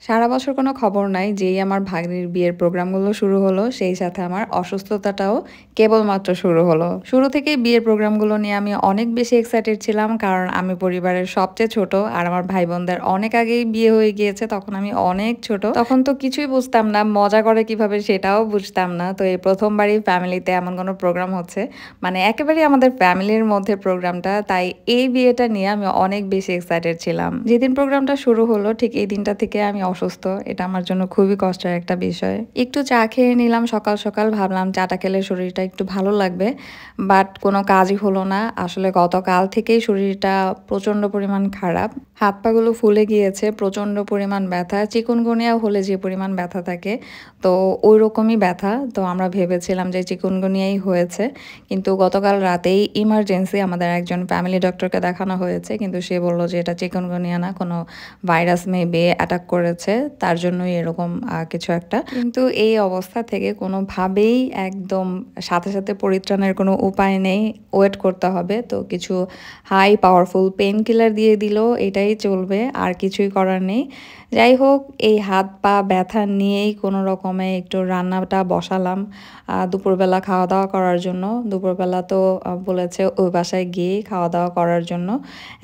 সারা বছর কোনো খবর নাই, যেই আমার ভাগ্নির বিয়ের প্রোগ্রামগুলো শুরু হলো সেই সাথে আমার অসুস্থতাটাও কেবলমাত্র শুরু হলো। শুরু থেকেই বিয়ের প্রোগ্রামগুলো নিয়ে আমি অনেক বেশি এক্সাইটেড ছিলাম, কারণ আমি পরিবারের সবচেয়ে ছোট আর আমার ভাই বোনদের অনেক আগেই বিয়ে হয়ে গিয়েছে। তখন আমি অনেক ছোট, তখন তো কিছুই বুঝতাম না, মজা করে কিভাবে সেটাও বুঝতাম না। তো এই প্রথমবারই ফ্যামিলিতে এমন কোনো প্রোগ্রাম হচ্ছে, মানে একেবারেই আমাদের ফ্যামিলির মধ্যে প্রোগ্রামটা, তাই এই বিয়েটা নিয়ে আমি অনেক বেশি এক্সাইটেড ছিলাম। যেদিন প্রোগ্রামটা শুরু হলো ঠিক এই দিনটা থেকে আমি অসুস্থ। এটা আমার জন্য খুবই কষ্টের একটা বিষয়। একটু চা খেয়ে নিলাম সকাল সকাল, ভাবলাম চাটা খেলে শরীরটা একটু ভালো লাগবে, বাট কোনো কাজই হলো না। আসলে গতকাল থেকেই শরীরটা প্রচণ্ড পরিমাণ খারাপ, হাত পাগুলো ফুলে গিয়েছে, প্রচণ্ড পরিমাণ ব্যথা। চিকুনগুনিয়া হলে যে পরিমাণ ব্যথা থাকে, তো ওই রকমই ব্যথা। তো আমরা ভেবেছিলাম যে চিকুনগুনিয়াই হয়েছে, কিন্তু গতকাল রাতেই ইমার্জেন্সি আমাদের একজন ফ্যামিলি ডক্টরকে দেখানো হয়েছে, কিন্তু সে বলল যে এটা চিকুনগুনিয়া না, কোনো ভাইরাস মেবি অ্যাটাক করেছে, তার জন্যই এরকম কিছু একটা। কিন্তু এই অবস্থা থেকে কোনোভাবেই একদম সাথে সাথে পরিত্রাণের কোনো উপায় নেই, ওয়েট করতে হবে। তো কিছু হাই পাওয়ারফুল পেন কিলার দিয়ে দিল, এটাই চলবে, আর কিছুই করার নেই। যাই হোক, এই হাত পা ব্যথা নিয়েই কোনো রকমে একটু রান্নাটা বসালাম দুপুরবেলা খাওয়া দাওয়া করার জন্য। দুপুরবেলা তো বলেছে ওই বাসায় গিয়েই খাওয়া দাওয়া করার জন্য।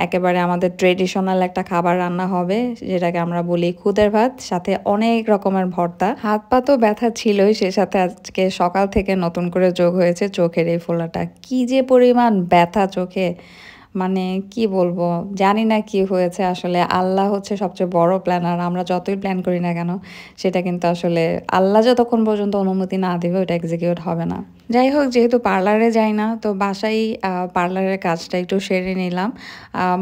একেবারে আমাদের ট্রেডিশনাল একটা খাবার রান্না হবে, যেটাকে আমরা বলি খুদের ভাত, সাথে অনেক রকমের ভর্তা। হাত পা তো ব্যথা ছিলই, সে সাথে আজকে সকাল থেকে নতুন করে যোগ হয়েছে চোখের এই ফোলাটা। কি যে পরিমাণ ব্যথা চোখে, মানে কি বলবো, জানি না কি হয়েছে। আসলে আল্লাহ হচ্ছে সবচেয়ে বড় প্ল্যানার, আমরা যতই প্ল্যান করি না কেন সেটা কিন্তু আসলে আল্লাহ যতক্ষণ পর্যন্ত অনুমতি না দেবে ওটা এক্সিকিউট হবে না। যাই হোক, যেহেতু পার্লারে যাই না, তো বাসায় পার্লারের কাজটা একটু সেরে নিলাম।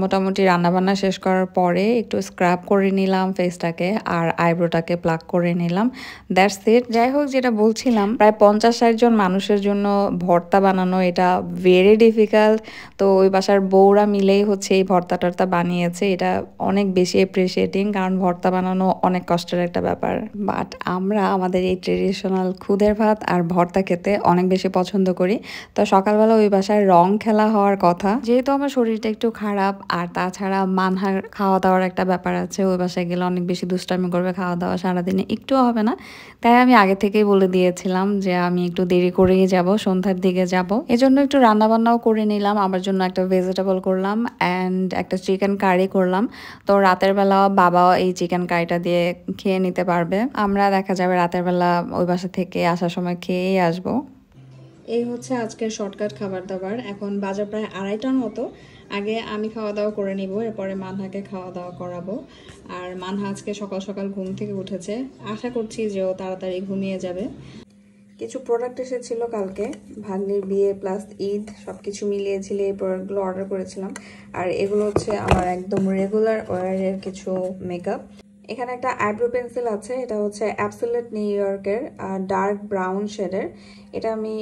মোটামুটি রান্নাবান্না শেষ করার পরে একটু স্ক্রাব করে নিলাম ফেসটাকে, আর আইব্রোটাকে প্লাক করে নিলাম। That's it. যাই হোক, যেটা বলছিলাম, প্রায় 50-60 জন মানুষের জন্য ভর্তা বানানো এটা ভেরি ডিফিকাল্ট। তো ওই বাসার বউরা মিলেই হচ্ছে এই ভর্তা টর্তা বানিয়েছে। এটা অনেক বেশি অ্যাপ্রিসিয়েটিং, কারণ ভর্তা বানানো অনেক কষ্টের একটা ব্যাপার। বাট আমরা আমাদের এই ট্রেডিশনাল খুদের ভাত আর ভর্তা খেতে অনেক বেশি পছন্দ করি। তো সকালবেলা ওই বাসায় রং খেলা হওয়ার কথা, যেহেতু আমার শরীরটা একটু খারাপ, আর তাছাড়া মানহার খাওয়া দাওয়ার একটা ব্যাপার আছে, ওই বাসায় গেলে অনেক বেশি দুষ্টামি করবে, খাওয়া দাওয়া সারাদিনে একটুও হবে না। তাই আমি আগে থেকেই বলে দিয়েছিলাম যে আমি একটু দেরি করেই যাব, সন্ধ্যার দিকে যাব। এজন্য একটু রান্নাবান্নাও করে নিলাম, আমার জন্য একটা ভেজিটেবল করলাম অ্যান্ড একটা চিকেন কারি করলাম। তো রাতের বেলা বাবা এই চিকেন কারিটা দিয়ে খেয়ে নিতে পারবে, আমরা দেখা যাবে রাতের বেলা ওই বাসা থেকে আসার সময় খেয়েই আসবো। এই হচ্ছে আজকের শর্টকাট খাবার দাবার। এখন বাজার প্রায় 2:30টার মতো। আগে আমি খাওয়া দাওয়া করে নিব, এরপরে মানহাকে খাওয়া দাওয়া করাবো। আর মানহা আজকে সকাল সকাল ঘুম থেকে উঠেছে, আশা করছি যে ও তাড়াতাড়ি ঘুমিয়ে যাবে। কিছু প্রোডাক্ট এসেছিল কালকে, ভাগ্নির বিয়ে প্লাস ঈদ সব কিছু মিলিয়েছিল, এই প্রোডাক্টগুলো অর্ডার করেছিলাম। আর এগুলো হচ্ছে আমার একদম রেগুলার ওয়ারের কিছু মেকআপ। এখানে একটা আইব্রো পেন্সিল আছে, এটা হচ্ছে অ্যাবসোলিউট নিউ ইয়র্কের ডার্ক ব্রাউন শেডের। এটা আমি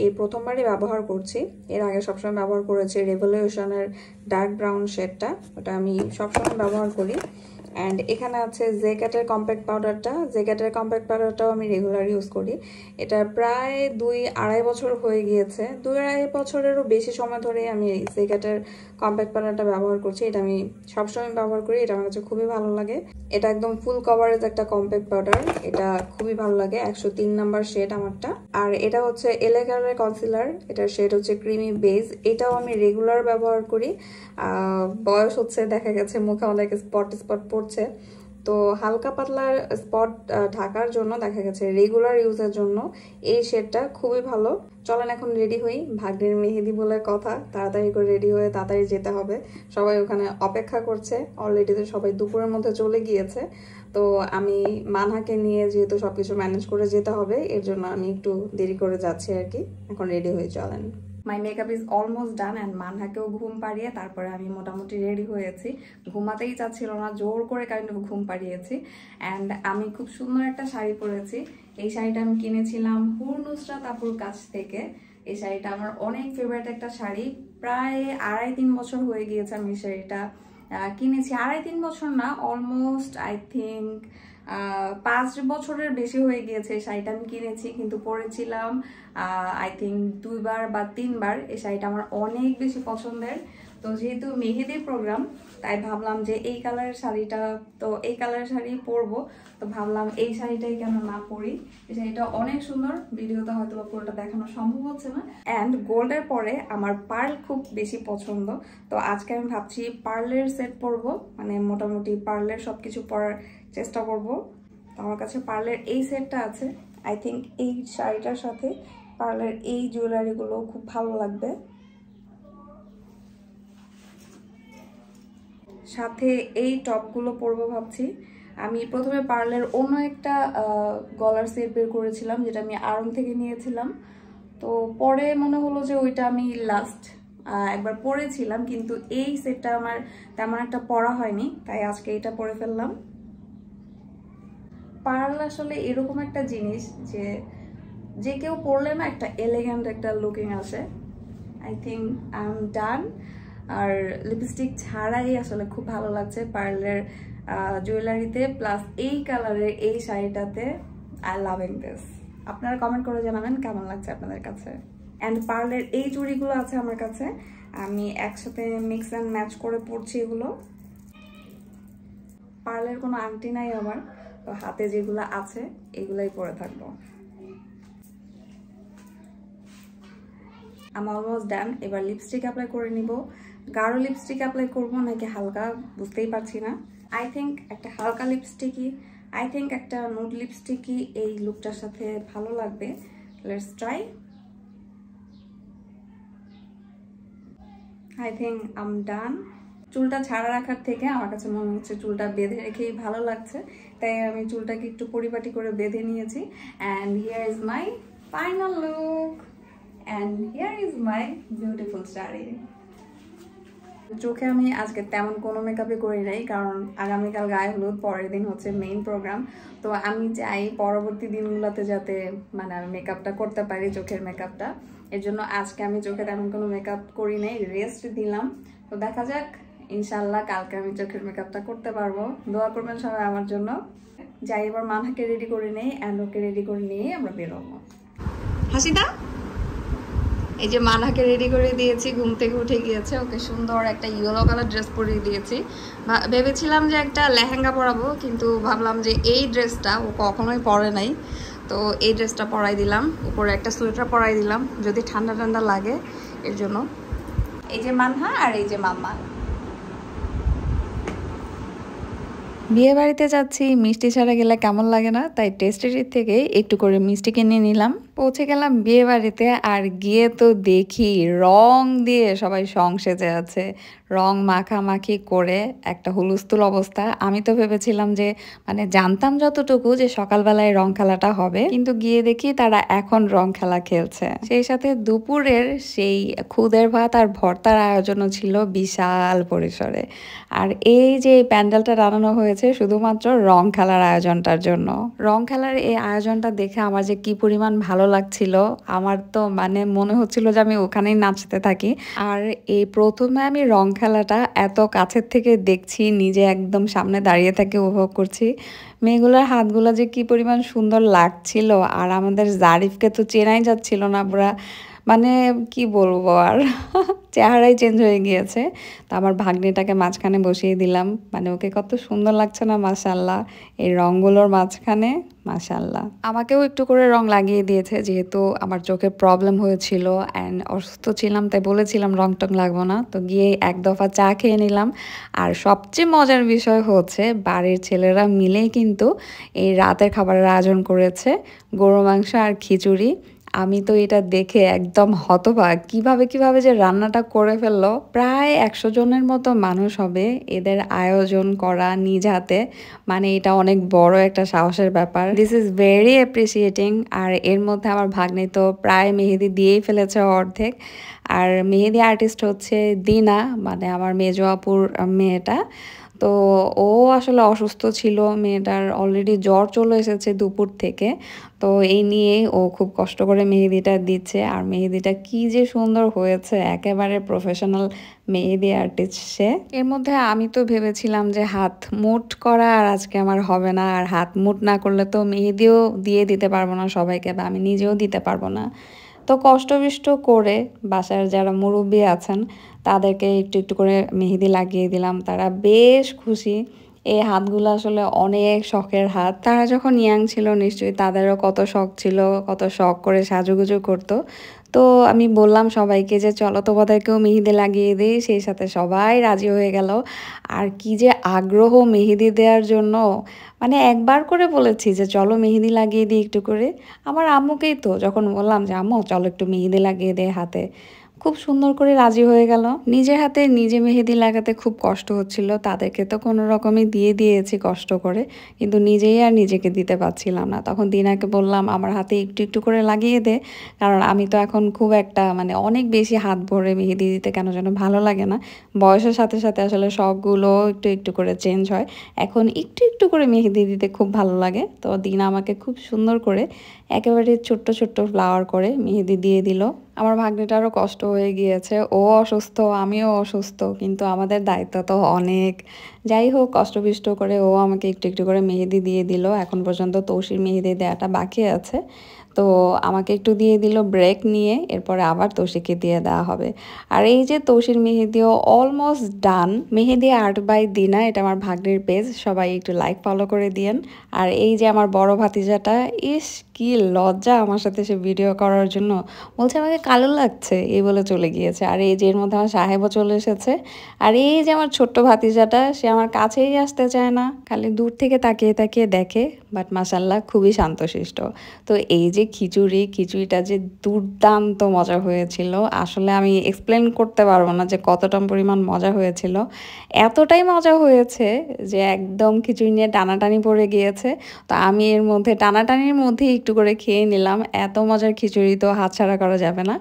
এই প্রথমবারই ব্যবহার করছি, এর আগে সবসময় ব্যবহার করেছি রেভলিউশনের ডার্ক ব্রাউন শেডটা, ওটা আমি সবসময় ব্যবহার করি। অ্যান্ড এখানে আছে জেক্যাটের কম্প্যাক্ট পাউডারটা, জেক্যাটের কম্প্যাক্ট পাউডারটাও আমি রেগুলার ইউজ করি। এটা প্রায় 2-2.5 বছর হয়ে গিয়েছে, 2-2.5 বছরেরও বেশি সময় ধরে আমি জেক্যাটের কম্প্যাক্ট পাউডারটা ব্যবহার করছি। এটা আমি সবসময় ব্যবহার করি, এটা আমার কাছে খুবই ভালো লাগে। এটা একদম ফুল কভারেজ একটা কম্প্যাক্ট পাউডার, এটা খুবই ভালো লাগে। 103 নাম্বার শেড আমারটা। আর এটা হচ্ছে এলে কালারের কনসিলার, এটার শেড হচ্ছে ক্রিমি বেজ, এটাও আমি রেগুলার ব্যবহার করি। বয়স হচ্ছে, দেখা গেছে মুখে অনেক স্পট স্পট পড়ছে, তো হালকা পাতলার স্পট ঢাকার জন্য দেখা গেছে রেগুলার ইউজের জন্য এই শেডটা খুবই ভালো। চলেন এখন রেডি হই, ভাগ্নের মেহেদি বলে কথা, তাড়াতাড়ি করে রেডি হয়ে তাড়াতাড়ি যেতে হবে। সবাই ওখানে অপেক্ষা করছে, অলরেডি তো সবাই দুপুরের মধ্যে চলে গিয়েছে। তো আমি মানহাকে নিয়ে যেহেতু সবকিছু ম্যানেজ করে যেতে হবে, এর জন্য আমি একটু দেরি করে যাচ্ছি আর কি। এখন রেডি হয়ে চলেন। My makeup is almost done and মানহাকেও ঘুম পাড়িয়ে তারপরে আমি মোটামুটি রেডি হয়েছি। ঘুমাতেই চাচ্ছিল না, জোর করে কাইন্ড অফ ঘুম পাড়িয়েছি। অ্যান্ড আমি খুব সুন্দর একটা শাড়ি পরেছি। এই শাড়িটা আমি কিনেছিলাম হুর নুসরাত আপুর কাছ থেকে। এই শাড়িটা আমার অনেক ফেভারিট একটা শাড়ি, প্রায় 2.5-3 বছর হয়ে গিয়েছে আমি শাড়িটা কিনেছি। 2.5-3 বছর না, অলমোস্ট আই থিঙ্ক 5 বছরের বেশি হয়ে গিয়েছে এই শাড়িটা আমি কিনেছি, কিন্তু পরেছিলাম আই থিঙ্ক 2 বার বা 3 বার। এই শাড়িটা আমার অনেক বেশি পছন্দের। তো যেহেতু মেহেদির প্রোগ্রাম, তাই ভাবলাম যে এই কালারের শাড়িটা, তো এই কালারের শাড়ি পরবো, তো ভাবলাম এই শাড়িটাই কেন না পরি। এই শাড়িটা অনেক সুন্দর, ভিডিওতে হয়তো বা পুরোটা দেখানো সম্ভব হচ্ছে না। অ্যান্ড গোল্ডের পরে আমার পার্ল খুব বেশি পছন্দ, তো আজকে আমি ভাবছি পার্লের সেট পরবো, মানে মোটামুটি পার্লের সবকিছু পরার চেষ্টা করব। তো আমার কাছে পার্লের এই সেটটা আছে। আই থিঙ্ক এই শাড়িটার সাথে পার্লের এই জুয়েলারিগুলো খুব ভালো লাগবে। সাথে এই টপগুলো পরবো ভাবছি। আমি প্রথমে পার্লের অন্য একটা গলার সেট বের করেছিলাম, যেটা আমি আড়ং থেকে নিয়েছিলাম। তো পরে মনে হলো যে ওইটা আমি লাস্ট একবার পরেছিলাম, কিন্তু এই সেটটা আমার তেমন একটা পরা হয়নি, তাই আজকে এটা পরে ফেললাম। পার্ল আসলে এরকম একটা জিনিস যে যে কেউ পরলে না একটা এলিগেন্ট একটা লুকিং আসে। I think I am done. আর লিপস্টিক ছাড়াই আসলে খুব ভালো লাগছে পার্লের জুয়েলারিতে, প্লাস এই কালারের এই শাড়িটাতে। I loving this. আপনারা কমেন্ট করে জানাবেন কেমন লাগছে আপনাদের কাছে। অ্যান্ড পার্লের এই চুড়িগুলো আছে আমার কাছে, আমি একসাথে মিক্স অ্যান্ড ম্যাচ করে পরছি এগুলো। পার্লের কোনো আংটি নাই আমার, তো হাতে যেগুলো আছে এগুলাই পরে থাকবো। আমি অলমোস্ট ডান। এবার লিপস্টিক অ্যাপ্লাই করে নিব। গাঢ় লিপস্টিক অ্যাপ্লাই করবো নাকি হালকা বুঝতেই পারছি না। আই থিঙ্ক একটা হালকা লিপস্টিকই, আই থিঙ্ক একটা নুড লিপস্টিকই এই লুকটার সাথে ভালো লাগবে। Let's try. I think I am ডান। চুলটা ছাড়া রাখার থেকে আমার কাছে মনে হচ্ছে চুলটা বেঁধে রেখেই ভালো লাগছে, তাই আমি চুলটাকে একটু পরিপাটি করে বেঁধে নিয়েছি। And here is my final look, and here is my beautiful sari. চোখে আমি আজকে তেমন কোনো মেকআপই করি নাই, কারণ আগামীকাল গায়ে হলুদ, পরের দিন হচ্ছে মেইন প্রোগ্রাম। তো আমি চাই পরবর্তী দিনগুলোতে যাতে মানে আমি মেকআপটা করতে পারি, চোখের মেকআপটা। এর জন্য আজকে আমি চোখে তেমন কোনো মেকআপ করি নাই, রেস্ট দিলাম। তো দেখা যাক, ইনশাল্লাহ কালকে আমি চোখের মেকআপটা করতে পারবো। দোয়া করবেন সবাই আমার জন্য। যাই এবার মানহাকে রেডি করে নেই, অ্যান্ড ওকে রেডি করে নিয়ে আমরা বেরোবো। হাসিদা, এই যে মানহাকে রেডি করে দিয়েছি, ঘুম থেকে উঠে গিয়েছে, ওকে সুন্দর একটা ইয়েলো কালার ড্রেস পরিয়ে দিয়েছি। ভেবেছিলাম যে একটা লেহেঙ্গা পরাবো, কিন্তু ভাবলাম যে এই ড্রেসটা ও কখনোই পরে নাই, তো এই ড্রেসটা পরাই দিলাম। উপরে একটা সোয়েটার পরাই দিলাম যদি ঠান্ডা ঠান্ডা লাগে এর জন্য। এই যে মানহা আর এই যে মাম্মা। বিয়ে বাড়িতে যাচ্ছি, মিষ্টি ছাড়া গেলে কেমন লাগে না, তাই টেস্টেরির থেকে একটু করে মিষ্টি কিনে নিলাম। পৌঁছে গেলাম বিয়ে বাড়িতে, আর গিয়ে তো দেখি রং দিয়ে সবাই সং সেজে আছে, রং মাখামাখি করে একটা হুলস্থুল অবস্থা। আমি তো ভেবেছিলাম যে মানে জানতাম যতটুকু যে সকালবেলায় রং খেলাটা হবে, কিন্তু গিয়ে দেখি তারা এখন রং খেলা খেলছে। সেই সাথে দুপুরের সেই খুদের ভাত আর ভর্তার আয়োজনও ছিল বিশাল পরিসরে। আর এই যে প্যান্ডেলটা বানানো হয়েছে শুধুমাত্র রং খেলার আয়োজনটার জন্য। রং খেলার এই আয়োজনটা দেখে আমার যে কি পরিমাণ ভালো লাগছিল, আমার তো মানে মনে হচ্ছিল যে আমি ওখানেই নাচতে থাকি। আর এই প্রথমে আমি রং খেলাটা এত কাছের থেকে দেখছি, নিজে একদম সামনে দাঁড়িয়ে থেকে উপভোগ করছি। মেয়েগুলোর হাতগুলো যে কি পরিমাণ সুন্দর লাগছিল, আর আমাদের জারিফকে তো চেনাই যাচ্ছিল না পুরা, মানে কি বলবো আর চেহারাই চেঞ্জ হয়ে গিয়েছে। তো আমার ভাগ্নিটাকে মাঝখানে বসিয়ে দিলাম, মানে ওকে কত সুন্দর লাগছে না মাশাল্লাহ এই রঙগুলোর মাঝখানে, মাশাল্লাহ। আমাকেও একটু করে রং লাগিয়ে দিয়েছে, যেহেতু আমার চোখে প্রবলেম হয়েছিল অ্যান্ড অসুস্থ ছিলাম, তাই বলেছিলাম রং টং লাগবো না। তো গিয়ে এক দফা চা খেয়ে নিলাম। আর সবচেয়ে মজার বিষয় হচ্ছে বাড়ির ছেলেরা মিলেই কিন্তু এই রাতের খাবারের আয়োজন করেছে, গরু মাংস আর খিচুড়ি। আমি তো এটা দেখে একদম হতবাক, কিভাবে যে রান্নাটা করে ফেললো। প্রায় 100 জনের মতো মানুষ হবে এদের আয়োজন করা নিজ হাতে, মানে এটা অনেক বড় একটা সাহসের ব্যাপার। This is very appreciating. আর এর মধ্যে আমার ভাগ্নি তো প্রায় মেহেদি দিয়েই ফেলেছে অর্ধেক। আর মেহেদি আর্টিস্ট হচ্ছে দিনা, মানে আমার মেজো আপুর মেয়েটা। তো ও আসলে অসুস্থ ছিল, মেয়েটার অলরেডি জ্বর চলে এসেছে দুপুর থেকে। তো এই নিয়ে ও খুব কষ্ট করে মেহেদিটা দিচ্ছে, আর মেহেদিটা কি যে সুন্দর হয়েছে, একেবারে প্রফেশনাল মেহেদি আর্টিস্ট সে। এর মধ্যে আমি তো ভেবেছিলাম যে হাত মুট করা আর আজকে আমার হবে না, আর হাত মুট না করলে তো মেহেদিও দিয়ে দিতে পারবো না সবাইকে, বা আমি নিজেও দিতে পারবো না। তো কষ্ট-বিষ্ট করে বাসার যারা মুরুব্বি আছেন তাদেরকে একটু, একটু করে মেহেদি লাগিয়ে দিলাম। তারা বেশ খুশি। এই হাতগুলো আসলে অনেক শখের হাত। তারা যখন ইয়াং ছিল নিশ্চয়ই তাদেরও কত শখ ছিল, কত শখ করে সাজুগুজু করত। তো আমি বললাম সবাইকে যে চলো তোমাদেরকেও মেহেদি লাগিয়ে দিই, সেই সাথে সবাই রাজি হয়ে গেল। আর কি যে আগ্রহ মেহেদি দেওয়ার জন্য, মানে একবার করে বলেছি যে চলো মেহেদি লাগিয়ে দিই একটু করে। আমার আম্মুকেই তো যখন বললাম যে আম্মু চলো একটু মেহেদি লাগিয়ে দে হাতে, খুব সুন্দর করে রাজি হয়ে গেল। নিজের হাতে নিজে মেহেদি লাগাতে খুব কষ্ট হচ্ছিল, তাদেরকে তো কোনো রকমই দিয়ে দিয়েছি কষ্ট করে, কিন্তু নিজেই আর নিজেকে দিতে পারছিলাম না। তখন দিনাকে বললাম আমার হাতে একটু একটু করে লাগিয়ে দে, কারণ আমি তো এখন খুব একটা মানে অনেক বেশি হাত ভরে মেহেদি দিতে কেন যেন ভালো লাগে না। বয়সের সাথে সাথে আসলে শখগুলো একটু একটু করে চেঞ্জ হয়। এখন একটু একটু করে মেহেদি দিতে খুব ভালো লাগে। তো দিনা আমাকে খুব সুন্দর করে একেবারে ছোট্ট ছোট্ট ফ্লাওয়ার করে মেহেদি দিয়ে দিল। আমার ভাগ্নিটারও কষ্ট হয়ে গিয়েছে, ও অসুস্থ আমিও অসুস্থ, কিন্তু আমাদের দায়িত্ব তো অনেক। যাই হোক কষ্ট-বিষ্ট করে ও আমাকে একটু একটু করে মেহেদি দিয়ে দিল। এখন পর্যন্ত তৌসির মেহেদি দেওয়াটা বাকি আছে। তো আমাকে একটু দিয়ে দিল ব্রেক নিয়ে, এরপরে আবার তৌসিকে দিয়ে দেওয়া হবে। আর এই যে তৌসির মেহেদিও almost done. Mehndi art by Dina, এটা আমার ভাগ্নির পেজ, সবাই একটু লাইক ফলো করে দিয়েন। আর এই যে আমার বড় ভাতিজাটা, ইস কি লজ্জা আমার সাথে সে ভিডিও করার জন্য, বলছে আমাকে কালো লাগছে এই বলে চলে গিয়েছে। আর এই যে এর মধ্যে আমার সাহেবও চলে এসেছে। আর এই যে আমার ছোট্ট ভাতিজাটা, সে আমার কাছেই আসতে চায় না, খালি দূর থেকে তাকিয়ে তাকিয়ে দেখে, বাট মাশাল্লাহ খুবই শান্তশিষ্ট। তো এই যে খিচুড়িটা যে দুর্দান্ত মজা হয়েছিল, আসলে আমি এক্সপ্লেন করতে পারবো না যে কতটা পরিমাণ মজা হয়েছিল। এতটাই মজা হয়েছে যে একদম খিচুড়ি নিয়ে টানাটানি পড়ে গিয়েছে। তো আমি এর মধ্যে টানাটানির মধ্যে একটু করে খেয়ে নিলাম, এত মজার খিচুড়ি তো হাতছাড়া করা যাবে না।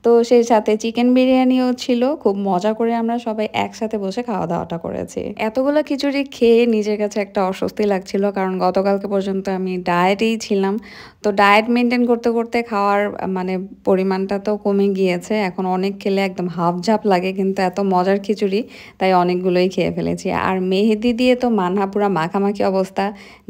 তো সেই সাথে চিকেন বিরিয়ানিও ছিল, খুব মজা করে আমরা সবাই একসাথে বসে খাওয়া দাওয়াটা করেছি। এতগুলো খিচুড়ি খেয়ে নিজের কাছে একটা অস্বস্তি লাগছিল, কারণ গতকালকে পর্যন্ত আমি ডায়েটেই ছিলাম। তো ডায়েট মেনটেন করতে করতে খাওয়ার মানে পরিমাণটা তো কমে গিয়েছে, এখন অনেক খেলে একদম হাফঝাপ লাগে, কিন্তু এত মজার খিচুড়ি তাই অনেকগুলোই খেয়ে ফেলেছি। আর মেহেদি দিয়ে তো মানহা পুরা মাখামাখি অবস্থা,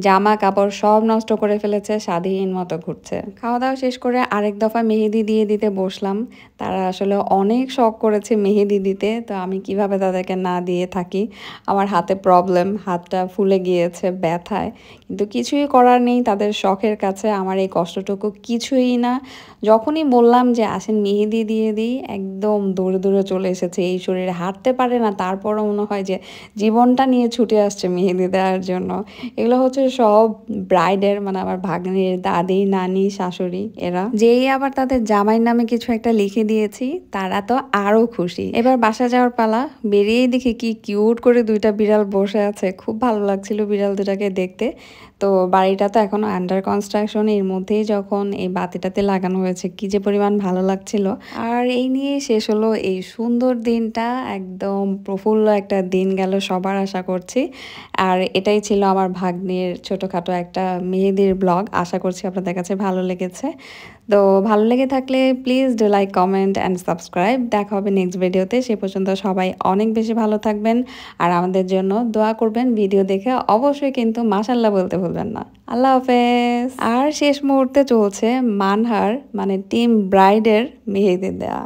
জামা কাপড় সব নষ্ট করে ফেলেছে, স্বাধীন মতো ঘুরছে। খাওয়া দাওয়া শেষ করে আরেক দফা মেহেদি দিয়ে দিতে বসলাম। তারা আসলে অনেক শখ করেছে মেহেদি দিতে, তো আমি কিভাবে তাদেরকে না দিয়ে থাকি। আমার হাতে প্রবলেম, হাতটা ফুলে গিয়েছে ব্যথায়, কিন্তু কিছুই করার নেই, তাদের শখের কাছে আমার এই কষ্টটুকু কিছুই না। যখনই বললাম যে আসেন মেহেদি দিয়ে দিই, একদম দৌড়ে দৌড়ে চলে এসেছে। এই শরীরে হাঁটতে পারে না, তারপরও মনে হয় যে জীবনটা নিয়ে ছুটে আসছে মেহেদি দেওয়ার জন্য। এগুলো হচ্ছে সব ব্রাইডের, মানে আমার ভাগ্নির দাদি, নানি, শাশুড়ি, এরা যেই আবার তাদের জামাইয়ের নামে কিছু একটা লিখে দিয়েছি, তারা তো আরো খুশি। এবার বাসা যাওয়ার পালা, বেরিয়েই দেখি কি কিউট করে দুইটা বিড়াল বসে আছে, খুব ভালো লাগছিল বিড়াল দুটাকে দেখতে। তো বাড়িটা তো এখনো আন্ডার কনস্ট্রাকশন, এর মধ্যেই যখন এই বাতিটাতে লাগানো হয়েছে কি যে পরিমাণ ভালো লাগছিল। আর এই নিয়ে শেষ হলো এই সুন্দর দিনটা, একদম প্রফুল্ল একটা দিন গেল সবার, আশা করছি। আর এটাই ছিল আমার ভাগ্নির ছোটোখাটো একটা মেহেদির ব্লগ, আশা করছি আপনাদের কাছে ভালো লেগেছে। তো ভালো লেগে থাকলে please do like, comment and subscribe. দেখা হবে নেক্সট ভিডিওতে, সে পর্যন্ত সবাই অনেক বেশি ভালো থাকবেন আর আমাদের জন্য দোয়া করবেন। ভিডিও দেখে অবশ্যই কিন্তু মাশাল্লাহ বলতে ভুলবেন না। আল্লাহ হাফেজ। আর শেষ মুহূর্তে চলছে মানহার মানে টিম ব্রাইডের মেহেদি দেওয়া।